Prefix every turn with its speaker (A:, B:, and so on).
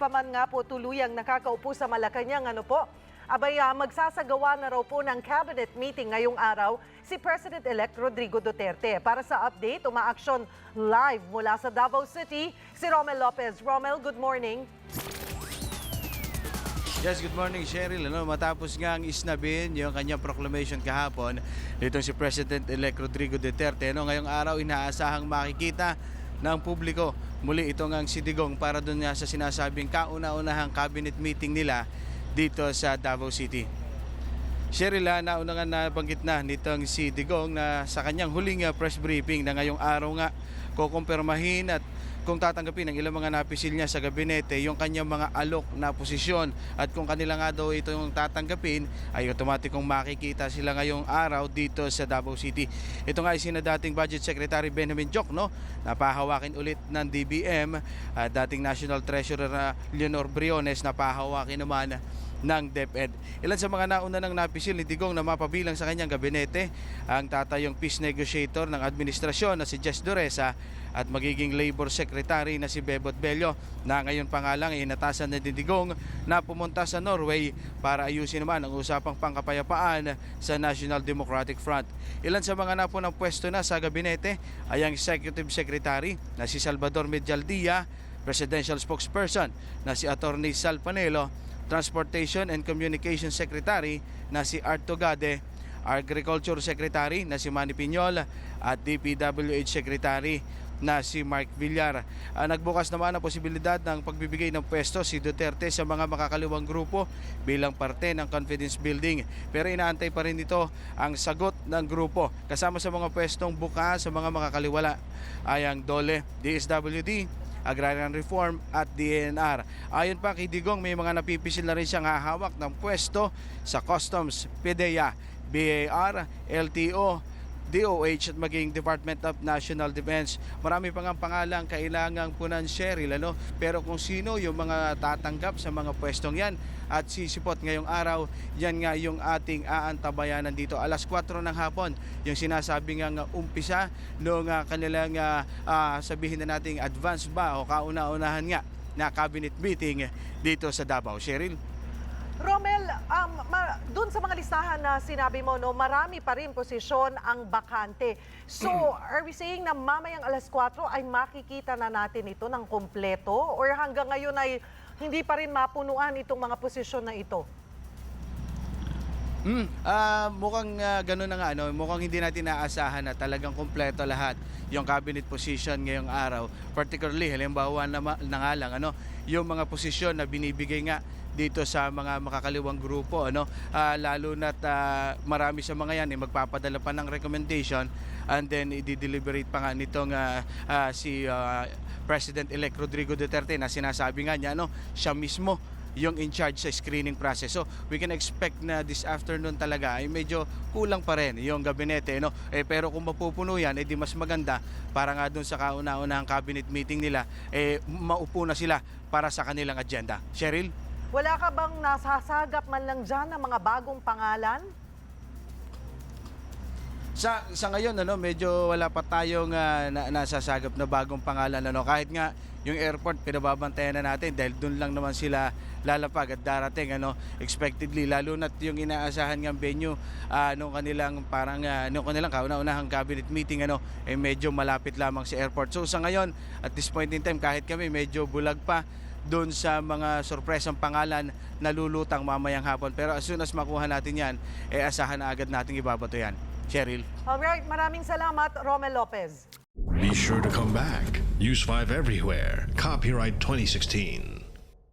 A: pa man nga po tuluyang nakakaupo sa Malacanang, magsasagawa na raw po ng cabinet meeting ngayong araw si President-elect Rodrigo Duterte. Para sa update, umaaksyon live mula sa Davao City, si Romel Lopez. Romel, good morning.
B: Yes, good morning, Cheryl. Matapos nga ang isnabin yung kanyang proclamation kahapon, ditong si President-elect Rodrigo Duterte, ngayong araw inaasahang makikita ng publiko muli itong ang si Digong para doon nga sa sinasabing kauna-unahang cabinet meeting nila dito sa Davao City. Cheryl, nauna nga nabanggit na nitong si Digong na sa kanyang huling press briefing na ngayong araw nga kukumpirmahin at kung tatanggapin ng ilang mga napisil niya sa gabinete yung kanyang mga alok na posisyon, at kung kanila nga daw ito yung tatanggapin ay otomatikong makikita sila ngayong araw dito sa Davao City. Ito nga ay sina dating Budget Secretary Benjamin Jok, napahawakin ulit ng DBM, dating National Treasurer na Leonor Briones napahawakin naman ng DepEd. Ilan sa mga nauna ng napisil ni Digong na mapabilang sa kanyang gabinete, ang tatayong peace negotiator ng administrasyon na si Jess Dureza at magiging labor secretary na si Bebot Bello, na ngayon pa nga lang inatasan na din Digong na pumunta sa Norway para ayusin naman ang usapang pangkapayapaan sa National Democratic Front. Ilan sa mga napunang pwesto na sa gabinete ay ang executive secretary na si Salvador Medialdia, presidential spokesperson na si Attorney Sal Panelo, Transportation and Communication Secretary na si Art Togade, Agriculture Secretary na si Manny Piñol at DPWH Secretary na si Mark Villar. Nagbukas naman ang posibilidad ng pagbibigay ng pwesto si Duterte sa mga makakaliwang grupo bilang parte ng confidence building. Pero inaantay pa rin ito ang sagot ng grupo. Kasama sa mga pwestong bukas sa mga makakaliwala ay ang DOLE, DSWD, Agrarian Reform at DNR. Ayon pa kay Digong, may mga napipisil na rin siyang hahawak ng pwesto sa Customs, PDEA, BAR, LTO, DOH at maging Department of National Defense. Marami pang ang pangalang kailangang punan, Cheryl, pero kung sino yung mga tatanggap sa mga pwestong yan at sisipot ngayong araw, yan nga yung ating aantabayanan dito. Alas 4 ng hapon, yung sinasabi nga umpisa noong kanilang sabihin na nating advance ba o kauna-unahan nga na cabinet meeting dito sa Davao. Cheryl?
A: Romel, doon sa mga listahan na sinabi mo, marami pa rin posisyon ang bakante. So, are we saying na mamayang alas 4 ay makikita na natin ito ng kompleto? Or hanggang ngayon ay hindi pa rin mapunuan itong mga posisyon na ito?
B: Mukhang gano'n na nga, mukhang hindi natin naasahan na talagang kompleto lahat yung cabinet position ngayong araw. Particularly, halimbawa na nga lang, yung mga posisyon na binibigay nga dito sa mga makakaliwang grupo, lalo na't marami sa mga yan magpapadala pa ng recommendation and then i-deliberate pa nga nitong si President-elect Rodrigo Duterte na sinasabi nga niya, siya mismo yung in charge sa screening process. So we can expect na this afternoon talaga ay medyo kulang pa rin yung gabinete, pero kung mapupuno yan, di mas maganda para nga dun sa kauna-unahang cabinet meeting nila, maupo na sila para sa kanilang agenda. Cheryl?
A: Wala ka bang nasasagap man lang dyan ng mga bagong pangalan?
B: Sa ngayon, medyo wala pa tayong nasasagap na bagong pangalan. Kahit nga yung airport, pinababantayan na natin dahil doon lang naman sila lalapag at darating, expectedly. Lalo na't yung inaasahan ng venue nung kanilang kauna-unahang cabinet meeting, medyo malapit lamang sa airport. So sa ngayon, at this point in time, kahit kami medyo bulag pa doon sa mga sorpresang pangalan na lulutang mamayang hapon. Pero as soon as makuha natin yan, asahan na agad nating ibabato yan. Cheryl?
A: Alright, maraming salamat, Romel Lopez.
C: Be sure to come back. Use 5 everywhere. Copyright 2016.